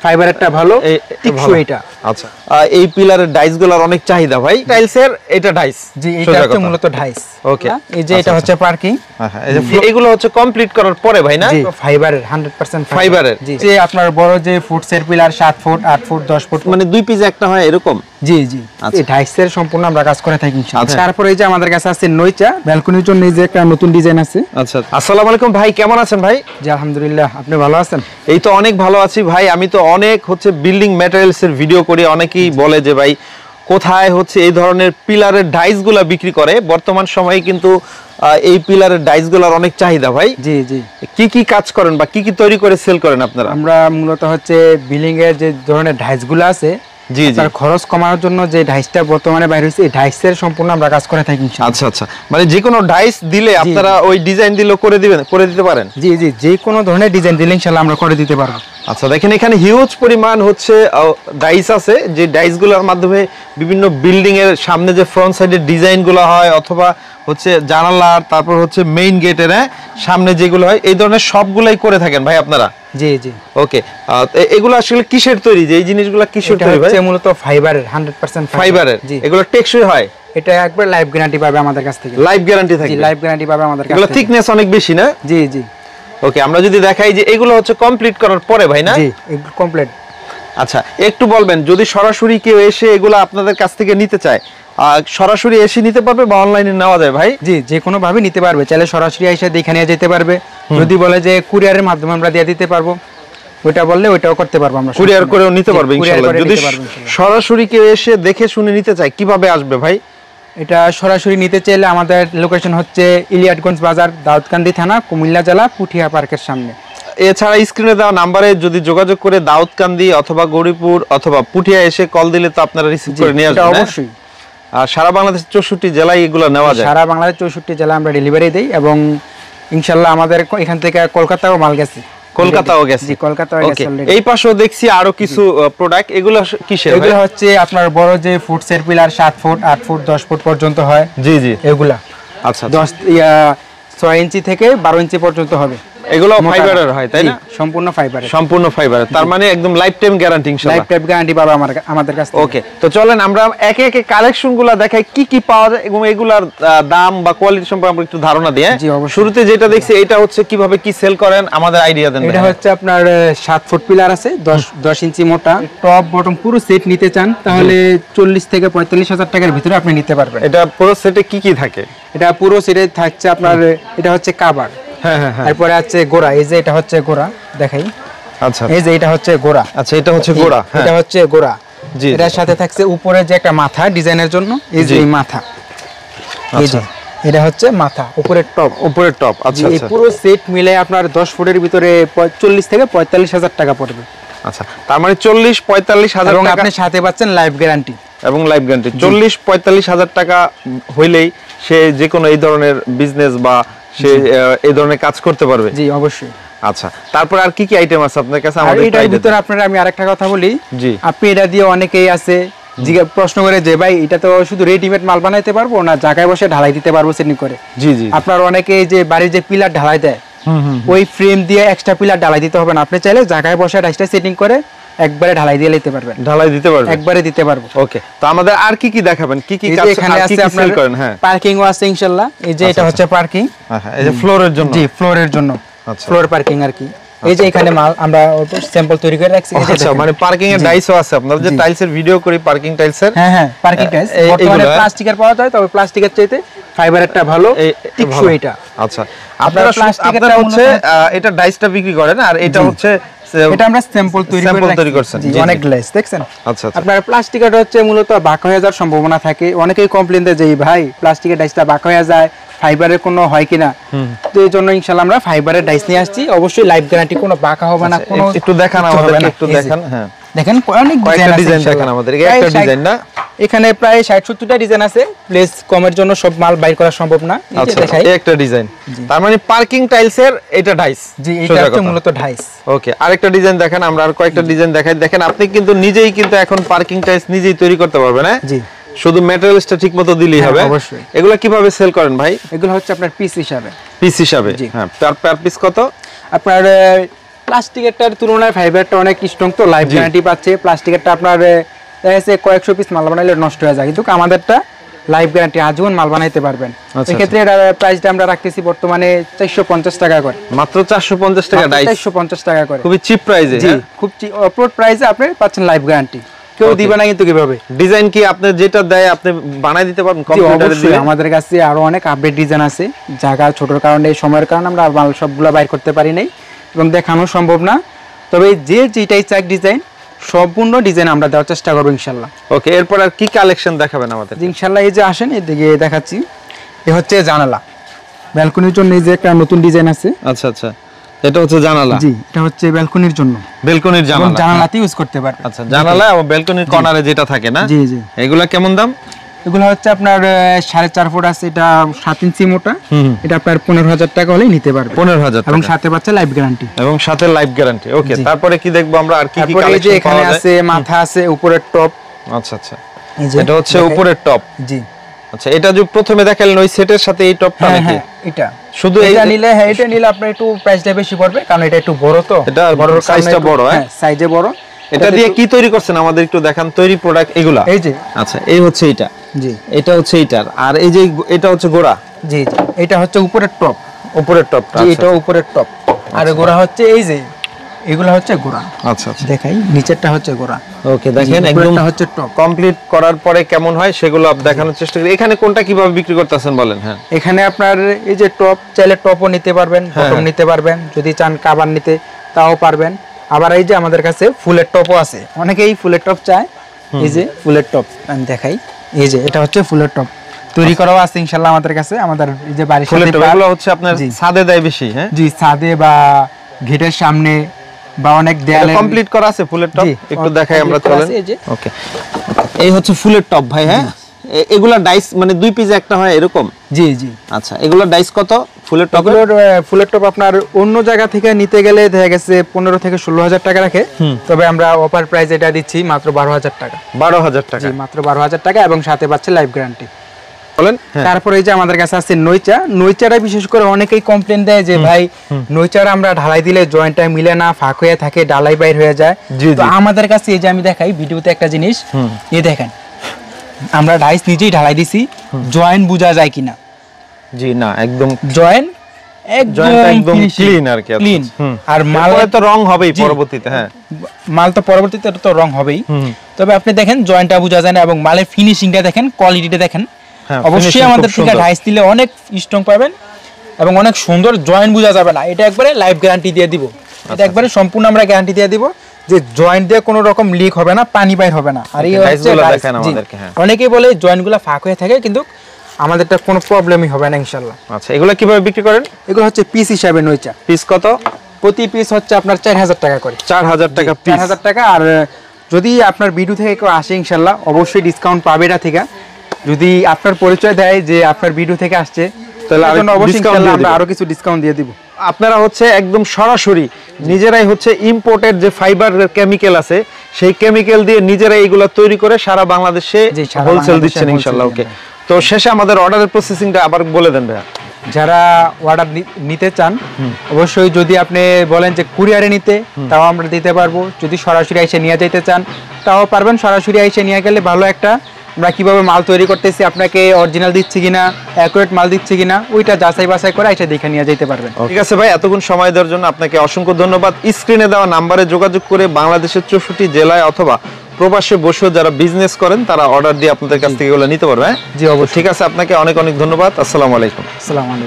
ফাইবারেরটা ভালো, টিকসই এটা। আচ্ছা, এই পিলারের ডাইসগুলোর অনেক চাহিদা ভাই। টাইলসের এটা ডাইস, জি এটা হচ্ছে মূলত ডাইস। ওকে, এই যে এটা হচ্ছে পার্কিং। হ্যাঁ, এই যে এগুলো হচ্ছে কমপ্লিট করার পরে ভাই না? জি ফাইবারের 100% ফাইবারের। জি, যে আপনার বড় যে ফুটসের পিলার 7 ফুট 8 ফুট 10 ফুট মানে দুই পিস একটা হয় এরকম। জি জি, এই ডাইসের সম্পূর্ণ আমরা কাজ করে থাকি ইনশাআল্লাহ। তারপরে এই যে আমাদের কাছে আছে নইচা ব্যালকনির জন্য, এই যে একটা নতুন ডিজাইন আছে। আচ্ছা, আসসালামু আলাইকুম ভাই, কেমন আছেন ভাই? জি আলহামদুলিল্লাহ, আপনি ভালো আছেন? এই তো অনেক ভালো আছি ভাই। আমি তো অনেক হচ্ছে বিল্ডিং ম্যাটেরিয়ালস এর ভিডিও করি, অনেকেই বলে যে ভাই কোথায় হচ্ছে এই ধরনের পিলারের ডাইসগুলো বিক্রি করে। বর্তমান সময়ে কিন্তু এই পিলারের ডাইসগুলোর অনেক চাহিদা ভাই। জি জি, কি কি কাজ করেন বা কি কি তৈরি করে সেল করেন আপনারা? আমরা মূলত হচ্ছে বিল্ডিং এর যে ধরনের ডাইসগুলো আছে, জি জি, তার খরচ কমানোর জন্য যে ডাইসটা বর্তমানে বাইরে হচ্ছে, এই ডাইসের সম্পূর্ণ আমরা কাজ করে থাকি ইনশাআল্লাহ। আচ্ছা আচ্ছা, মানে যে কোনো ডাইস দিলে আপনারা ওই ডিজাইন দিলে করে দিতে পারেন? জি জি, যে কোনো ধরনের ডিজাইন দিলে ইনশাআল্লাহ আমরা করে দিতে পারবো। আচ্ছা, দেখেন এখানে হিউজ পরিমাণ হচ্ছে ডাইস আছে, যে ডাইসগুলোর মাধ্যমে বিভিন্ন বিল্ডিং এর সামনে যে ফ্রন্ট সাইডের ডিজাইনগুলো হয়, অথবা হচ্ছে জানালার, তারপর হচ্ছে মেইন গেটের সামনে যেগুলো হয়, এই ধরনের সবগুলাই করে থাকেন ভাই আপনারা? জি জি। ওকে, এগুলো আসলে কিসের তৈরি? যে এই জিনিসগুলো কিসের তৈরি ভাই? এটা মূলত ফাইবারের, 100% ফাইবারের। জি, এগুলো টেকসই হয়? এটা একবার লাইফ গ্যারান্টি পাবে আমাদের কাছ থেকে। লাইফ গ্যারান্টি থাকে? জি লাইফ গ্যারান্টি পাবে আমাদের কাছ থেকে। এগুলো থিকনেস অনেক বেশি না? জি জি। ওকে, আমরা যদি দেখাই যে এগুলো হচ্ছে কমপ্লিট করার পরে ভাই না? জি এগুলো কমপ্লিট। আচ্ছা, একটু বলবেন যদি সরাসরি কেউ এসে এগুলো আপনাদের কাছ থেকে নিতে চায়, সরাসরি এসে নিতে পারবে বা অনলাইনে নেওয়া যায় ভাই? জি, যে কোনো ভাবে নিতে পারবে, চাইলে সরাসরি এসে দেখে নিয়ে যেতে পারবে। যদি বলে যে কুরিয়ারের মাধ্যমে আমরা দিয়ে দিতে পারবো, ওটা বললে ওটাও করতে পারবো আমরা, কুরিয়ার করেও নিতে পারবে ইনশাআল্লাহ। যদি সরাসরি কেউ এসে দেখে শুনে নিতে চায়, কিভাবে আসবে ভাই? এটা সরাসরি নিতে চাইলে আমাদের লোকেশন হচ্ছে ইলিয়াটগঞ্জ বাজার, দাউদকান্দি থানা, কুমিল্লা জেলা, পুঠিয়া পার্কের সামনে। এছাড়া স্ক্রিনে দেওয়া নাম্বারে যদি যোগাযোগ করে দাউদকান্দি অথবা গৌরীপুর অথবা পুঠিয়া এসে কল দিলে তো আপনারা রিসিভ করে নিয়ে আসবেন অবশ্যই। আর সারা বাংলাদেশ 64 জেলায় এগুলো নেওয়া যায়? সারা বাংলাদেশ 64 জেলা আমরা ডেলিভারি দেই, এবং ইনশাআল্লাহ আমাদের এখান থেকে কলকাতাও মাল গেছে। কলকাতাও গেছে? জি কলকাতাও গেছে অলরেডি। এই পাশেও দেখছি আরো কিছু প্রোডাক্ট, এগুলো কিসের? এগুলো হচ্ছে আপনার বড় যে ফুটসের পিলার 7 ফুট 8 ফুট 10 ফুট পর্যন্ত হয়। জি জি, এগুলা আচ্ছা 6 ইঞ্চি থেকে 12 ইঞ্চি পর্যন্ত হবে। এগুলো ফাইবারের হয় তাই না? সম্পূর্ণ ফাইবারের। সম্পূর্ণ ফাইবারের, তার মানে একদম লাইফ টাইম গ্যারান্টি ইনশাআল্লাহ। লাইফ টাইম গ্যারান্টি পাবে আমাদের কাছে। ওকে, তো চলেন আমরা একে একে কালেকশনগুলো দেখাই, কি কি পাওয়া যায় এবং এগুলার দাম বা কোয়ালিটি সম্পর্কে আমরা একটু ধারণা দিই। জি অবশ্যই। শুরুতে যেটা দেখছি এটা হচ্ছে কিভাবে কি সেল করেন আমাদের আইডিয়া দেন। এটা হচ্ছে আপনার 7 ফুট পিলার আছে, 10 ইঞ্চি মোটা, টপ বটম পুরো সেট নিতে চান তাহলে 40 থেকে 45 হাজার টাকার ভিতরে আপনি নিতে পারবেন। এটা পুরো সেটে কি কি থাকে? এটা পুরো সেটে থাকছে আপনার, এটা হচ্ছে কভার, হ্যাঁ হ্যাঁ হ্যাঁ, তারপরে আছে গোড়া, এই যে এটা হচ্ছে গোড়া দেখাই। আচ্ছা, এই যে এটা হচ্ছে গোড়া। আচ্ছা, এটা হচ্ছে গোড়া, এটা হচ্ছে গোড়া। জি, এটার সাথে থাকছে উপরে যে একটা মাথা ডিজাইনের জন্য, এই যে মাথা, এই যে এটা হচ্ছে মাথা, উপরের টপ, উপরের টপ। আচ্ছা, এই পুরো সেট মিলে আপনার 10 ফুটের ভিতরে 40 থেকে 45 হাজার টাকা পড়বে। আচ্ছা, তার মানে 40-45 হাজার টাকা, এবং আপনি সাথে পাচ্ছেন লাইফ গ্যারান্টি। এবং লাইফ গ্যারান্টি 40-45 হাজার টাকা হইলেই সে যে কোনো এই ধরনের বিজনেস বা সে এই ধরনের কাজ করতে পারবে? জি অবশ্যই। আচ্ছা, তারপর আর কি কি আইটেম আছে আপনার কাছে? আমাদের এটার ভিতরে আপনারা আমি আরেকটা কথা বলি, জি আপনি এটা দিয়ে অনেকেই আছে প্রশ্ন করে যে ভাই এটা তো শুধু রেডিমেড মাল বানাইতে পারবো না, জায়গায় বসে ঢালাই দিতে পারবো সেটিং করে? জি জি, আপনার অনেকে যে বাড়ির যে পিলার ঢালাই দেয়, ওই ফ্রেম দিয়ে এক্সট্রা পিলার ঢালাই দিতে হবে না, আপনি চাইলে জায়গায় বসে ডাইসটা সেটিং করে একবারে ঢালাই দিয়ে নিতে পারবেন। ঢালাই দিতে পারবেন? একবারে দিতে পারবো। ওকে, তো আমাদের আর কি কি দেখাবেন? কি কি কাজ এখানে আছে আপনার করেন? হ্যাঁ, পার্কিংও আছে ইনশাআল্লাহ। এই যে এটা হচ্ছে পার্কিং, হ্যাঁ হ্যাঁ, এই যে ফ্লোরের জন্য? জি ফ্লোরের জন্য, ফ্লোর পার্কিং আর কি। এই যে এখানে মাল আমরা স্যাম্পল তৈরি করে রাখছি। আচ্ছা, মানে পার্কিং এর ডাইসও আছে আপনাদের? যে টাইলসের ভিডিও করি, পার্কিং টাইলসের? হ্যাঁ হ্যাঁ, পার্কিং টাইলস বর্তমানে প্লাস্টিকের পাওয়া যায়, তবে প্লাস্টিকের চাইতে ফাইবারেরটা ভালো, টিকসই এটা। আচ্ছা, আপনারা হচ্ছে এটা ডাইসটা বিক্রি করেন আর এটা হচ্ছে এটা আমরা স্যাম্পল তৈরি করছেন? অনেক গ্লাস দেখছেন? আচ্ছা, আপনার প্লাস্টিকের হচ্ছে মূলত বাঁকা হয়ে যাওয়ার সম্ভাবনা থাকে, অনেকেই কমপ্লেইন দেয় যে ভাই প্লাস্টিকের ডাইসটা বাঁকা হয়ে যায়, ফাইবারের কোনো হয় কিনা। তো এই জন্য ইনশাআল্লাহ আমরা ফাইবারের ডাইস নিয়ে আসছি, অবশ্যই লাইফ গ্যারান্টি, কোনো বাঁকা হবে না। কোনো একটু দেখান আমাদেরকে, একটু দেখান। হ্যাঁ দেখেন অনেক ডিজাইন দেখান আমাদেরকে, একটা ডিজাইন না? এখানে প্রায় 60-70টা ডিজাইন আছে, প্লেস কমের জন্য সব মাল বাইর করা সম্ভব না। আচ্ছা, এই একটা ডিজাইন, তার মানে পার্কিং টাইলসের এটা ডাইস? জি, এটা হচ্ছে মূলত ডাইস। ওকে, আরেকটা ডিজাইন দেখেন, আমরা আর কয়েকটা ডিজাইন দেখাই। দেখেন আপনি কিন্তু নিজেই কিন্তু এখন পার্কিং টাইলস নিজেই তৈরি করতে পারবেন। হ্যাঁ জি, শুধু ম্যাটেরিয়ালসটা ঠিকমতো দিলেই হবে। অবশ্যই। এগুলো কিভাবে সেল করেন ভাই? এগুলো হচ্ছে আপনার পিস হিসাবে। পিস হিসাবে? হ্যাঁ, পার পিস কত? আপনার প্লাস্টিকেরটার তুলনায় ফাইবারটা অনেক স্ট্রং, তো লাইফ গ্যারান্টি পাচ্ছে। প্লাস্টিকেরটা আপনার দেখা কয়েকশো পিস মাল বানাইলে নষ্ট হয়ে যায়, কিন্তু আমাদেরটা লাইফ গ্যারান্টি, আজীবন মাল বানাইতে পারবেন। এক্ষেত্রে এটার প্রাইসটা আমরা রাখতেছি বর্তমানে 450 টাকা করে, মাত্র 450 টাকা ডাইস, 450 টাকা করে, খুবই চিপ প্রাইসে। জি, খুব অফরোড প্রাইসে আপনি পাচ্ছেন লাইফ গ্যারান্টি। কেউ দিবে না কিন্তু কিভাবে? ডিজাইন কি আপনি যেটা দেয় আপনি বানাই দিতে পারবেন কম্পিউটারে দিয়ে? আমাদের কাছে আরো অনেক আপডেট ডিজাইন আছে, জায়গা ছোটর কারণে, সময়ের কারণে আমরা মাল সবগুলো বাইর করতে পারি নাই এবং দেখানো সম্ভব না। তবে যে যেটাই চাই ডিজাইন, সম্পূর্ণ ডিজাইন আমরা দেওয়ার চেষ্টা করবো ইনশাল্লাহ। ওকে, এরপর আর কি কালেকশন দেখাবেন আমাদের? ইনশাল্লাহ এই যে আসেন এদিকে দেখাচ্ছি, এ হচ্ছে জানালা ব্যালকনির জন্য। এই যে একটা নতুন ডিজাইন আছে। আচ্ছা আচ্ছা, এটা হচ্ছে জানালা? জি, এটা হচ্ছে ব্যালকনির জন্য, ব্যালকনির জানালা, জানালাতে ইউজ করতে পারবে। আচ্ছা, জানালা এবং ব্যালকনির কর্নারে যেটা থাকে না? জি জি। এগুলা কেমন দাম? এগুলো হচ্ছে আপনার 4.5 ফুট আছে, এটা 7 ইঞ্চি মোটা, এটা আপনার 15,000 টাকা হলে নিতে পারবে। 15,000 এবং সাথে পাচ্ছে লাইফ গ্যারান্টি। এবং সাথে লাইফ গ্যারান্টি। ওকে, তারপরে কি দেখবো আমরা আর কি কি কালেকশন? এখানে আছে মাথা আছে, উপরের টপ। আচ্ছা আচ্ছা, এটা হচ্ছে উপরের টপ। জি। আচ্ছা, এটা যে প্রথমে দেখালেন ওই সেটের সাথে এই টপটা নাকি? এটা শুধু এটা নিলে, হ্যাঁ এটা নিলে আপনার একটু প্রাইসটা বেশি পড়বে, কারণ এটা একটু বড়, তো এটা বড়, সাইজটা বড়। হ্যাঁ, সাইজে বড়। এটা দিয়ে কি তৈরি করছেন আমাদের একটু দেখান, তৈরি প্রোডাক্ট এগুলা? এই যে, আচ্ছা, এই হচ্ছে এটা। জি, এটা হচ্ছে এইটার, আর এই যে এটা হচ্ছে গোড়া। জি জি, এটা হচ্ছে উপরের টপ, উপরের টপটা। জি, এটা উপরের টপ, আর গোড়া হচ্ছে এই যে, এগুলা হচ্ছে গোড়া। আচ্ছা আচ্ছা, দেখাই, নিচেরটা হচ্ছে গোড়া। ওকে, দেখেন একদম হচ্ছে টপ। কমপ্লিট করার পরে কেমন হয় সেগুলো দেখানোর চেষ্টা করি। এখানে কোনটা কিভাবে বিক্রি করতেছেন বলেন? হ্যাঁ, এখানে আপনার এই যে টপ, চাইলে টপও নিতে পারবেন, বটম নিতে পারবেন, যদি চান কাভার নিতে তাও পারবেন। আবার এই যে আমাদের কাছে ফুলের টপও আছে, অনেকেই ফুলের টপ চায়। এই যে ফুলের টপ আমি দেখাই, এই যে এটা হচ্ছে ফুলের টপ, তৈরি করাও আছে ইনশাআল্লাহ আমাদের কাছে। আমাদের এই যে বাড়ির সাথে এগুলো হচ্ছে আপনার ছাদে দেয় বেশি? হ্যাঁ জি, ছাদে বা গেটের সামনে বা অনেক দেয়ালে কমপ্লিট করা আছে ফুলের টপ। একটু দেখাই আমরা, চলেন। ওকে, এই হচ্ছে ফুলের টপ ভাই। হ্যাঁ, এগুলা ডাইস মানে 2 পিস একটা হয় এরকম? জি জি। আচ্ছা, এগুলা ডাইস কত ফুলের টপ? ফুলের টপ আপনার অন্য জায়গা থেকে নিতে গেলে দেখা গেছে 15 থেকে 16,000 টাকা রাখে, তবে আমরা অফার প্রাইস এটা দিচ্ছি মাত্র 12,000 টাকা। 12,000 টাকা? জি, মাত্র 12,000 টাকা, এবং সাথে পাচ্ছে লাইফ গ্যারান্টি। বলেন। তারপরে এই যে আমাদের কাছে আছে নইচা। নইচাটা বিশেষ করে অনেকেই কমপ্লেইন দেয় যে ভাই নইচাটা আমরা ঢালাই দিলে জয়েন্টটা মিলে না, ফাঁক হয়ে থাকে, ডালাই বাইর হয়ে যায়। তো আমাদের কাছে এই যে আমি দেখাই ভিডিওতে একটা জিনিস, এই দেখেন আমরা ডাইস নিজেই ঢালাই দিছি, জয়েন্ট বোঝা যায় কিনা? জি না, একদম জয়েন্ট একদম ক্লিন আর কি। ক্লিন। আর মাল তো রং হবেই পরবর্তীতে। হ্যাঁ, মাল তো পরবর্তীতে তো রং হবেই, তবে আপনি দেখেন জয়েন্টটা বোঝা যায় না, এবং মালের ফিনিশিংটা দেখেন, কোয়ালিটিটা দেখেন। অবশ্যই আমাদের থেকে ডাইস দিলে অনেক স্ট্রং পাবেন এবং অনেক সুন্দর, জয়েন্ট বোঝা যাবে না। এটা একবারে লাইফ গ্যারান্টি দিয়ে দিব, এটা একবারে সম্পূর্ণ আমরা গ্যারান্টি দিয়ে দিব যে জয়েন্ট দিয়ে কোনো রকম লিক হবে না, পানি বাইর হবে না। আর এই হচ্ছে অনেকেই বলে জয়েন্টগুলো ফাঁক হয়ে থাকে, কিন্তু আমাদেরটা কোনো প্রবলেমই হবে না ইনশাআল্লাহ। আচ্ছা, এগুলো কিভাবে বিক্রি করেন? এগুলো হচ্ছে পিস হিসাবে নইচা। পিস কত? প্রতি পিস হচ্ছে আপনার 4,000 টাকা করে। 4,000 টাকা পিস? 4,000 টাকা। আর যদি আপনার ভিডিও থেকে কেউ আসে ইনশাআল্লাহ অবশ্যই ডিসকাউন্ট পাবে এটা থেকে। যদি আপনার পরিচয় দেয় যে আপনার ভিডিও থেকে আসছে, তাহলে অবশ্যই আমরা আরো কিছু ডিসকাউন্ট দিয়ে দিব। আপনারা হচ্ছে একদম সরাসরি নিজেরাই হচ্ছে ইম্পোর্টেড যে ফাইবার কেমিক্যাল আছে, সেই কেমিক্যাল দিয়ে নিজেরাই এগুলো তৈরি করে সারা বাংলাদেশে হোলসেল দিচ্ছেন ইনশাআল্লাহ। ওকে, তো শেষে আমাদের অর্ডারের প্রসেসিংটা আবার বলে দেন ভাইয়া। যারা অর্ডার নিতে চান অবশ্যই, যদি আপনি বলেন যে কুরিয়ারে নিতে, তাও আমরা দিতে পারবো। যদি সরাসরি এসে নিয়ে যেতে চান তাও পারবেন। সরাসরি এসে নিয়ে গেলে ভালো, একটা আমরা কিভাবে মাল তৈরি করতেছি, আপনাকে অরিজিনাল দিচ্ছি কিনা, অ্যাকুরেট মাল দিচ্ছি কিনা, ওইটা যাচাই বাছাই করে এসে দেখে নিয়ে যেতে পারবেন। ঠিক আছে ভাই, এতক্ষণ সময় দেওয়ার জন্য আপনাকে অসংখ্য ধন্যবাদ। স্ক্রিনে দেওয়া নাম্বারে যোগাযোগ করে বাংলাদেশের 64 জেলায় অথবা প্রবাসে বসেও যারা বিজনেস করেন তারা অর্ডার দিয়ে আপনাদের কাছ থেকে এগুলো নিতে পারবে। জি অবশ্যই। ঠিক আছে, আপনাকে অনেক অনেক ধন্যবাদ। আসসালামু আলাইকুম। আসসালামু আলাইকুম।